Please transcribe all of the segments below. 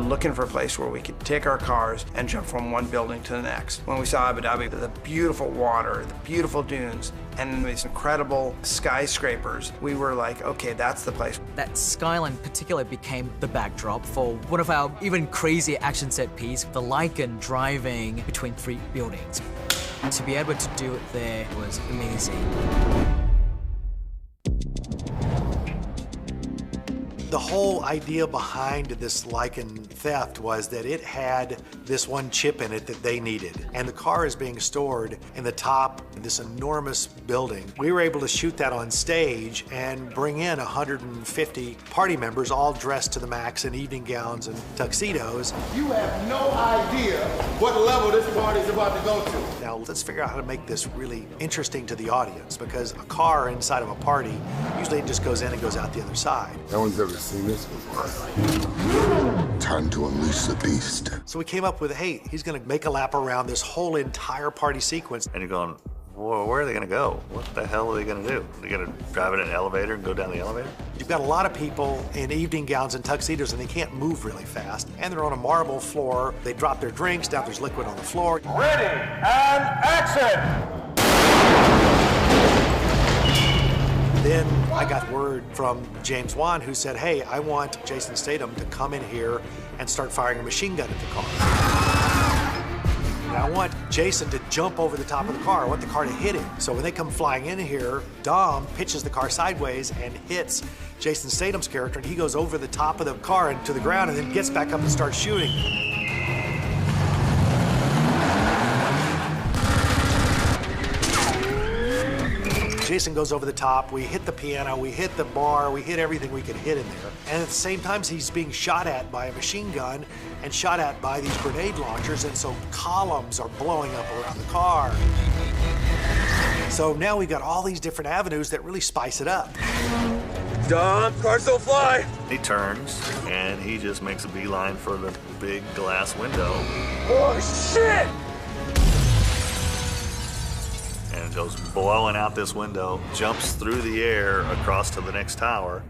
looking for a place where we could take our cars and jump from one building to the next. When we saw Abu Dhabi, the beautiful water, the beautiful dunes, and these incredible skyscrapers, we were like, okay, that's the place. That skyline in particular became the backdrop for one of our even crazier action set piece, the Lycan driving between 3 buildings. To be able to do it there was amazing. The whole idea behind this Lycan theft was that it had this one chip in it that they needed. And the car is being stored in the top of this enormous building. We were able to shoot that on stage and bring in 150 party members all dressed to the max in evening gowns and tuxedos. You have no idea what level this party is about to go to. Now let's figure out how to make this really interesting to the audience, because a car inside of a party, usually it just goes in and goes out the other side. No one's ever seen this before. Time to unleash the beast. So we came up with, hey, he's gonna make a lap around this whole entire party sequence. And you're going, well, where are they gonna go? What the hell are they gonna do? Are they gonna drive in an elevator and go down the elevator? You've got a lot of people in evening gowns and tuxedos, and they can't move really fast. And they're on a marble floor. They drop their drinks, now there's liquid on the floor. Ready, and action! Then I got word from James Wan, who said, hey, I want Jason Statham to come in here and start firing a machine gun at the car. And I want Jason to jump over the top of the car. I want the car to hit him. So when they come flying in here, Dom pitches the car sideways and hits Jason Statham's character, and he goes over the top of the car and to the ground and then gets back up and starts shooting. Jason goes over the top, we hit the piano, we hit the bar, we hit everything we could hit in there. And at the same time, he's being shot at by a machine gun and shot at by these grenade launchers, and so columns are blowing up around the car. So now we've got all these different avenues that really spice it up. Dom, cars don't fly! He turns, and he just makes a beeline for the big glass window. Oh, shit! And goes blowing out this window, jumps through the air across to the next tower.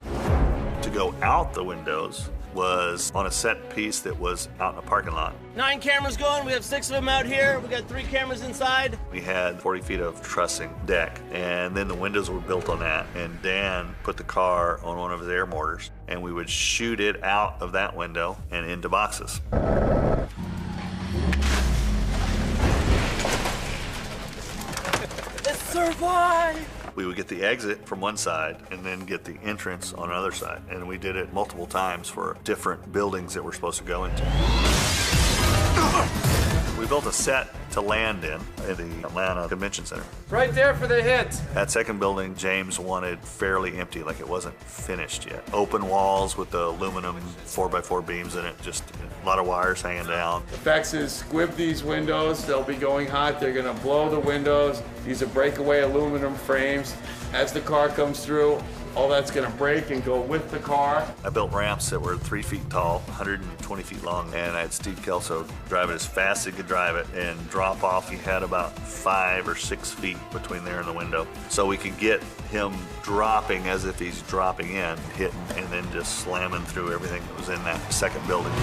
To go out the windows was on a set piece that was out in a parking lot. 9 cameras going, we have 6 of them out here. We got 3 cameras inside. We had 40 feet of trussing deck, and then the windows were built on that, and Dan put the car on one of his air mortars, and we would shoot it out of that window and into boxes. Survive! We would get the exit from one side and then get the entrance on another side. And we did it multiple times for different buildings that we're supposed to go into. We built a set to land in at the Atlanta Convention Center. Right there for the hit. That second building, James wanted fairly empty, like it wasn't finished yet. Open walls with the aluminum 4x4 beams in it, just a lot of wires hanging down. The fact is, squib these windows, they'll be going hot, they're gonna blow the windows. These are breakaway aluminum frames. As the car comes through, all that's gonna break and go with the car. I built ramps that were 3 feet tall, 120 feet long, and I had Steve Kelso drive it as fast as he could drive it and drop off. He had about 5 or 6 feet between there and the window. So we could get him dropping as if he's dropping in, hitting, and then just slamming through everything that was in that second building.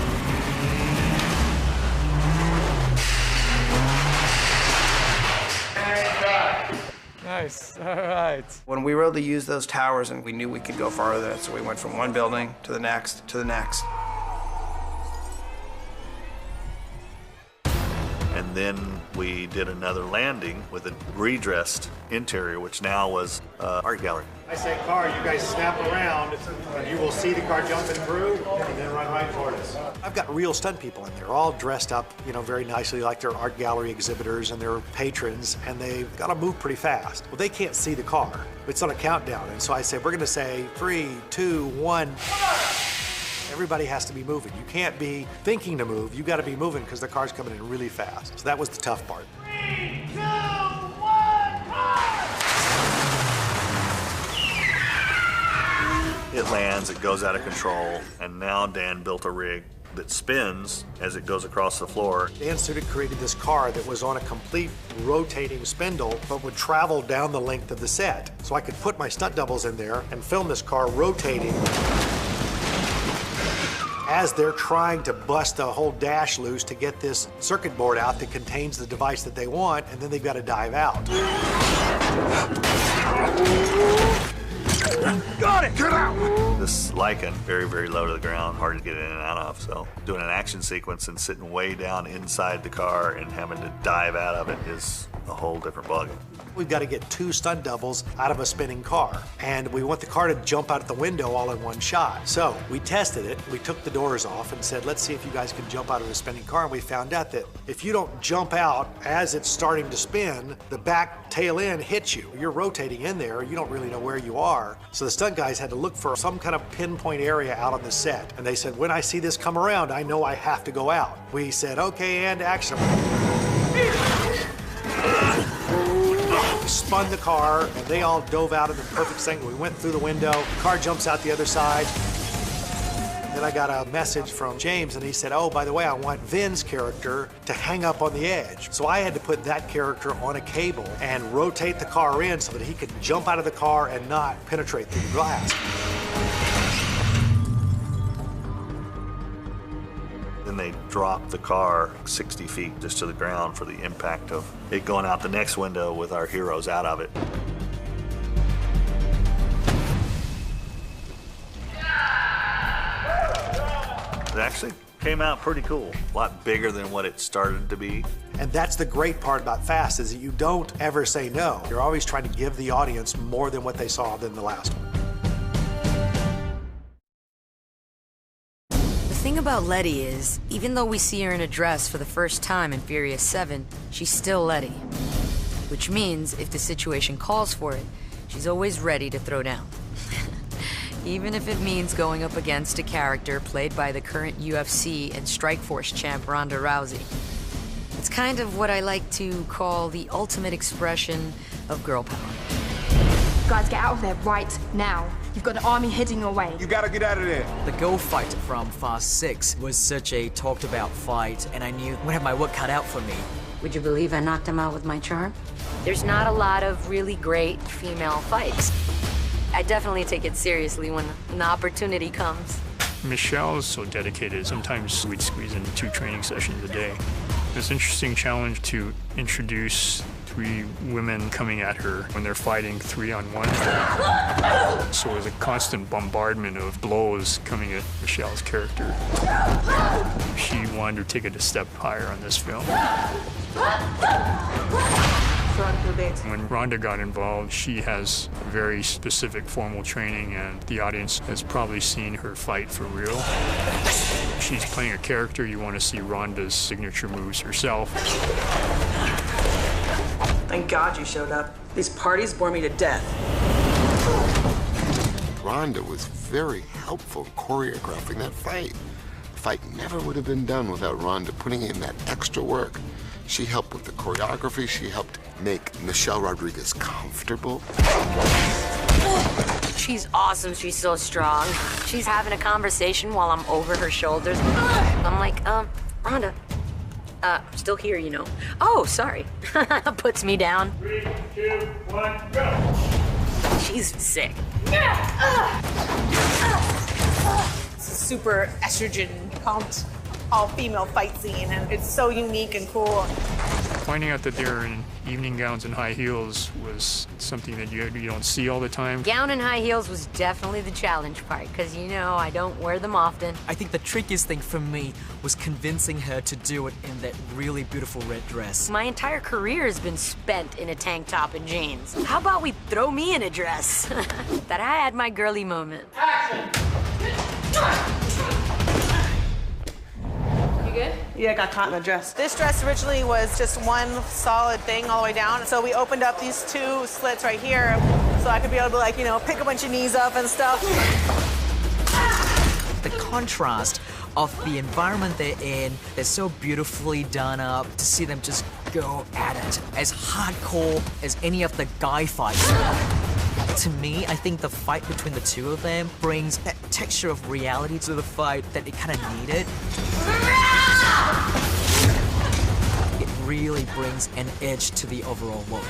Nice, all right. When we were able to use those towers, and we knew we could go farther, so we went from one building to the next to the next. And then we did another landing with a redressed interior, which now was art gallery. I say car, you guys snap around, and you will see the car jumping through, and then run right toward us. I've got real stunt people in there, all dressed up, you know, very nicely like their art gallery exhibitors and their patrons, and they've got to move pretty fast. Well, they can't see the car. It's on a countdown, and so I say, we're going to say 3, 2, 1. Everybody has to be moving. You can't be thinking to move. You got to be moving because the car's coming in really fast. So that was the tough part. 3, 2, 1, fire! It lands, it goes out of control, and now Dan built a rig that spins as it goes across the floor. Dan Sudik created this car that was on a complete rotating spindle, but would travel down the length of the set. So I could put my stunt doubles in there and film this car rotating as they're trying to bust the whole dash loose to get this circuit board out that contains the device that they want, and then they've got to dive out. Got it! Get out! This Lycan, very, very low to the ground, hard to get in and out of, so doing an action sequence and sitting way down inside the car and having to dive out of it is a whole different ballgame. We've got to get 2 stunt doubles out of a spinning car, and we want the car to jump out of the window all in one shot. So we tested it. We took the doors off and said, let's see if you guys can jump out of a spinning car, and we found out that if you don't jump out as it's starting to spin, the back tail end hits you. You're rotating in there, you don't really know where you are. So the stunt guys had to look for some kind of pinpoint area out on the set, and they said, when I see this come around, I know I have to go out. We said, okay, and action. Spun the car, and they all dove out in the perfect second. We went through the window, the car jumps out the other side. Then I got a message from James, and he said, oh, by the way, I want Vin's character to hang up on the edge. So I had to put that character on a cable and rotate the car in so that he could jump out of the car and not penetrate through the glass. Then they dropped the car 60 feet just to the ground for the impact of it going out the next window with our heroes out of it. It actually came out pretty cool. A lot bigger than what it started to be. And that's the great part about Fast, is that you don't ever say no. You're always trying to give the audience more than what they saw than the last one. The thing about Letty is, even though we see her in a dress for the first time in Furious 7, she's still Letty. Which means, if the situation calls for it, she's always ready to throw down. Even if it means going up against a character played by the current UFC and Strikeforce champ Ronda Rousey. It's kind of what I like to call the ultimate expression of girl power. Guys, get out of there right now. You've got an army heading your way. You gotta get out of there. The girl fight from Fast 6 was such a talked about fight, and I knew I would have my work cut out for me. Would you believe I knocked him out with my charm? There's not a lot of really great female fights. I definitely take it seriously when the opportunity comes. Michelle is so dedicated. Sometimes we'd squeeze in 2 training sessions a day. It's an interesting challenge to introduce 3 women coming at her when they're fighting 3-on-1. So it was a constant bombardment of blows coming at Michelle's character. She wanted to take it a step higher on this film. When Rhonda got involved, she has very specific formal training, and the audience has probably seen her fight for real. She's playing a character. You want to see Rhonda's signature moves herself. Thank God you showed up. These parties bore me to death. Rhonda was very helpful choreographing that fight. The fight never would have been done without Rhonda putting in that extra work. She helped with the choreography. She helped make Michelle Rodriguez comfortable. She's awesome. She's so strong. She's having a conversation while I'm over her shoulders. I'm like, Rhonda, still here, you know. Oh, sorry. Puts me down. 3, 2, 1, go. She's sick. It's a super estrogen pumped all-female fight scene, and it's so unique and cool. Finding out that they're in evening gowns and high heels was something that you don't see all the time. Gown and high heels was definitely the challenge part, because, you know, I don't wear them often. I think the trickiest thing for me was convincing her to do it in that really beautiful red dress. My entire career has been spent in a tank top and jeans. How about we throw me in a dress? That I had my girly moment. Good? Yeah, I got caught in a dress. This dress originally was just one solid thing all the way down. So we opened up these 2 slits right here so I could be able to, like, you know, pick a bunch of knees up and stuff. The contrast of the environment they're in, they're so beautifully done up. To see them just go at it, as hardcore as any of the guy fights. To me, I think the fight between the 2 of them brings that texture of reality to the fight that it kind of needed. It really brings an edge to the overall look.